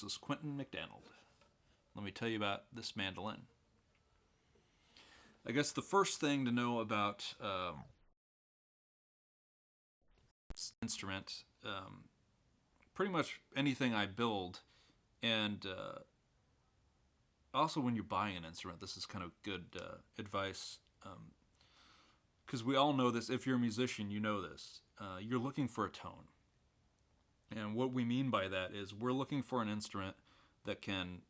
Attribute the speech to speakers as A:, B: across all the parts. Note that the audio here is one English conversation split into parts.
A: This is Quentin McDonald. Let me tell you about this mandolin. I guess the first thing to know about this instrument, pretty much anything I build, and also when you're buying an instrument, this is kind of good advice. Because we all know this. If you're a musician, you know this. You're looking for a tone. And what we mean by that is we're looking for an instrument that can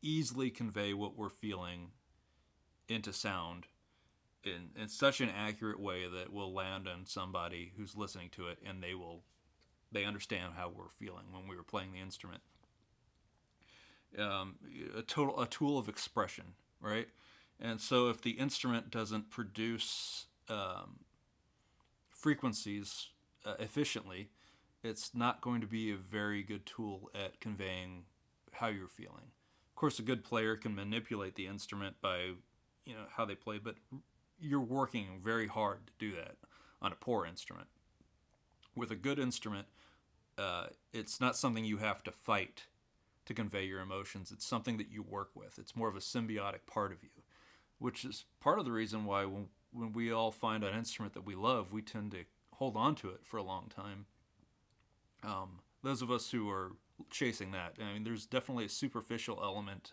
A: easily convey what we're feeling into sound in such an accurate way that will land on somebody who's listening to it, and they understand how we're feeling when we were playing the instrument. A tool of expression, right? And so if the instrument doesn't produce frequencies efficiently, it's not going to be a very good tool at conveying how you're feeling. Of course, a good player can manipulate the instrument by, how they play, but you're working very hard to do that on a poor instrument. With a good instrument, it's not something you have to fight to convey your emotions. It's something that you work with. It's more of a symbiotic part of you, which is part of the reason why when we all find an instrument that we love, we tend to hold on to it for a long time. Those of us who are chasing that, I mean, there's definitely a superficial element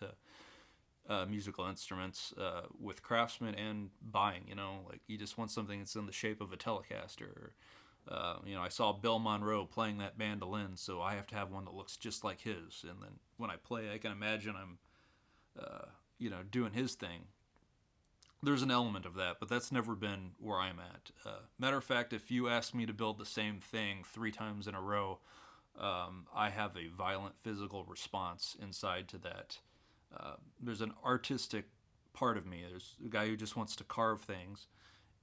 A: to musical instruments with craftsmen and buying. Like you just want something that's in the shape of a Telecaster. I saw Bill Monroe playing that mandolin, so I have to have one that looks just like his. And then when I play, I can imagine I'm, doing his thing. There's an element of that, but that's never been where I'm at. Matter of fact, if you ask me to build the same thing 3 times in a row, I have a violent physical response inside to that. There's an artistic part of me. There's a guy who just wants to carve things,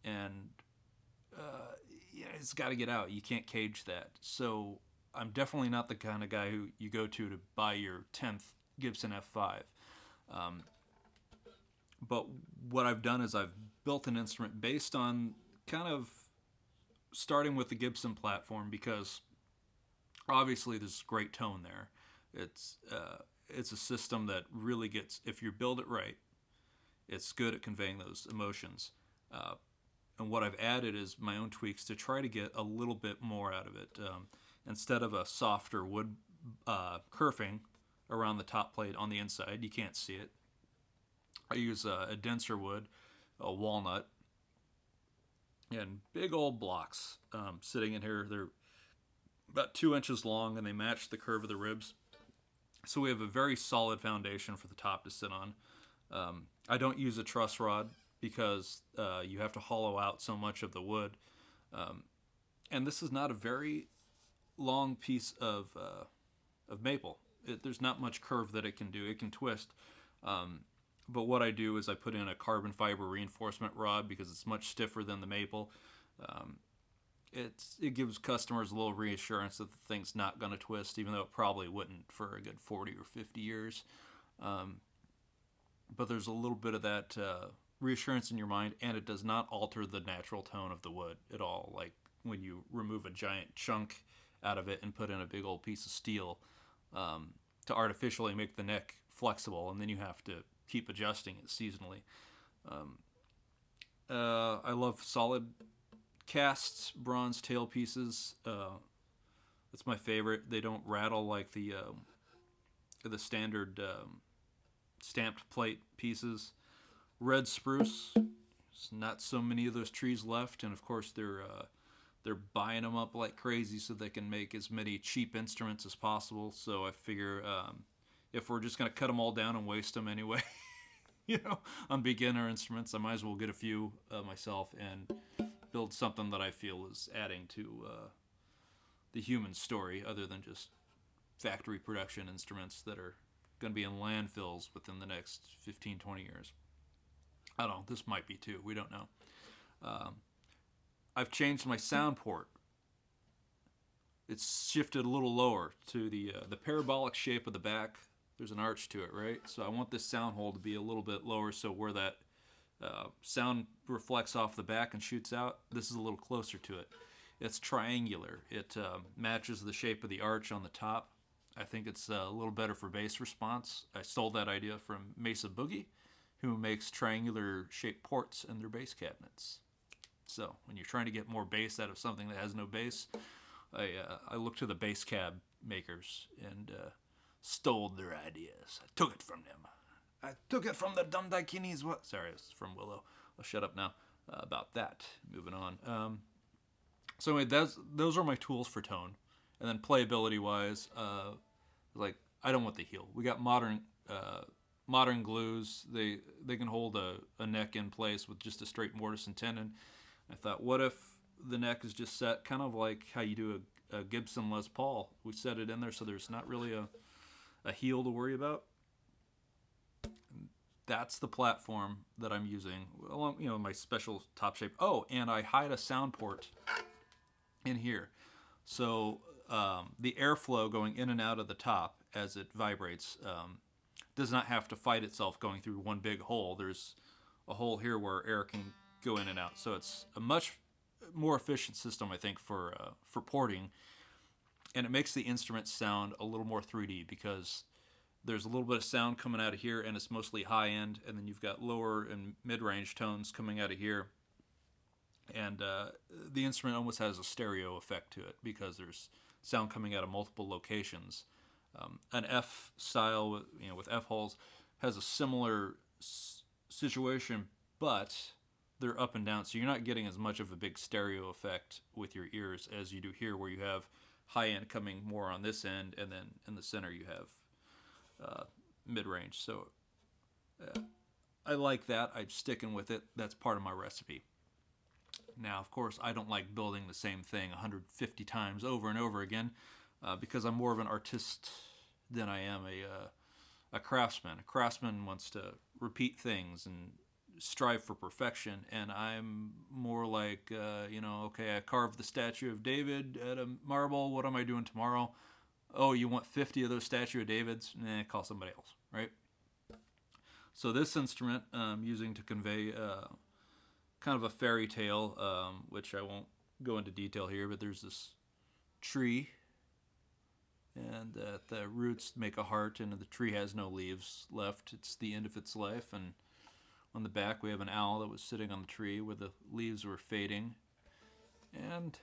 A: and it's got to get out. You can't cage that. So I'm definitely not the kind of guy who you go to buy your 10th Gibson F5. But what I've done is I've built an instrument based on kind of starting with the Gibson platform, because obviously there's great tone there. It's a system that really gets, if you build it right, it's good at conveying those emotions. And what I've added is my own tweaks to try to get a little bit more out of it. Instead of a softer wood kerfing around the top plate on the inside, you can't see it. I use a denser wood, a walnut, and big old blocks sitting in here. They're about 2 inches long, and they match the curve of the ribs. So we have a very solid foundation for the top to sit on. I don't use a truss rod because you have to hollow out so much of the wood. And this is not a very long piece of maple. There's not much curve that it can do. It can twist. But what I do is I put in a carbon fiber reinforcement rod because it's much stiffer than the maple. It gives customers a little reassurance that the thing's not going to twist, even though it probably wouldn't for a good 40 or 50 years. But there's a little bit of that reassurance in your mind, and it does not alter the natural tone of the wood at all. Like when you remove a giant chunk out of it and put in a big old piece of steel to artificially make the neck flexible, and then you have to keep adjusting it seasonally. I love solid casts, bronze tail pieces. That's my favorite. They don't rattle like the standard stamped plate pieces. Red spruce. There's not so many of those trees left, and of course they're buying them up like crazy so they can make as many cheap instruments as possible. So I figure if we're just going to cut them all down and waste them anyway, on beginner instruments, I might as well get a few myself and build something that I feel is adding to the human story, other than just factory production instruments that are going to be in landfills within the next 15, 20 years. I don't know. This might be too. We don't know. I've changed my sound port. It's shifted a little lower to the parabolic shape of the back. There's an arch to it, right? So I want this sound hole to be a little bit lower, so where that sound reflects off the back and shoots out, this is a little closer to it. It's triangular. It matches the shape of the arch on the top. I think it's a little better for bass response. I stole that idea from Mesa Boogie, who makes triangular shaped ports in their bass cabinets. So when you're trying to get more bass out of something that has no bass, I look to the bass cab makers and stole their ideas. I took it from them. I took it from the dumb dakinis. What? Sorry, it's from Willow. I'll shut up now about that. Moving on. So anyway, those are my tools for tone. And then playability wise, like I don't want the heel. We got modern glues. They can hold a neck in place with just a straight mortise and tenon. I thought, what if the neck is just set kind of like how you do a Gibson Les Paul? We set it in there so there's not really a heel to worry about. That's the platform that I'm using, along my special top shape. Oh, and I hide a sound port in here, so the airflow going in and out of the top as it vibrates does not have to fight itself going through one big hole. There's a hole here where air can go in and out, so it's a much more efficient system, I think, for porting, and it makes the instrument sound a little more 3D because there's a little bit of sound coming out of here, and it's mostly high end, and then you've got lower and mid-range tones coming out of here, and the instrument almost has a stereo effect to it because there's sound coming out of multiple locations. An F style, with F holes, has a similar situation, but they're up and down, so you're not getting as much of a big stereo effect with your ears as you do here, where you have high end coming more on this end, and then in the center you have mid-range. So I like that. I'm sticking with it. That's part of my recipe. Now, of course, I don't like building the same thing 150 times over and over again because I'm more of an artist than I am a craftsman. A craftsman wants to repeat things and strive for perfection, and I'm more like, okay, I carved the statue of David out of marble. What am I doing tomorrow? Oh, you want 50 of those statue of Davids? Call somebody else, right? So this instrument I'm using to convey kind of a fairy tale, which I won't go into detail here, but there's this tree, and the roots make a heart, and the tree has no leaves left. It's the end of its life, and on the back we have an owl that was sitting on the tree where the leaves were fading, and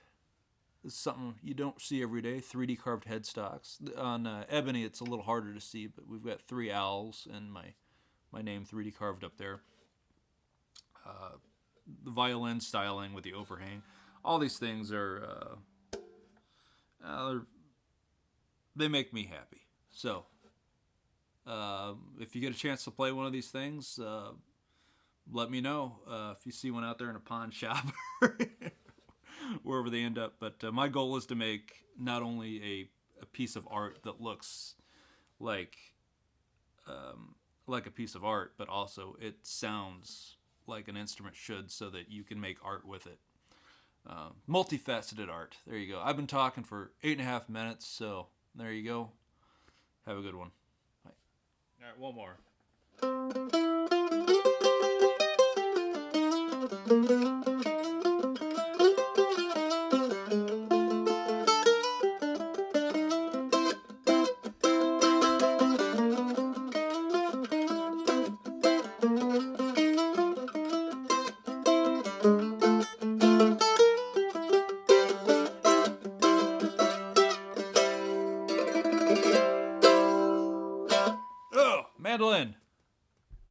A: this is something you don't see every day, 3D carved headstocks. On ebony it's a little harder to see, but we've got 3 owls and my name 3D carved up there. The violin styling with the overhang. All these things are, they make me happy. So, if you get a chance to play one of these things, let me know if you see one out there in a pawn shop, wherever they end up. But my goal is to make not only a piece of art that looks like a piece of art, but also it sounds like an instrument should, so that you can make art with it. Multifaceted art. There you go. I've been talking for 8.5 minutes, so there you go. Have a good one. Bye. All right, one more. Oh, mandolin.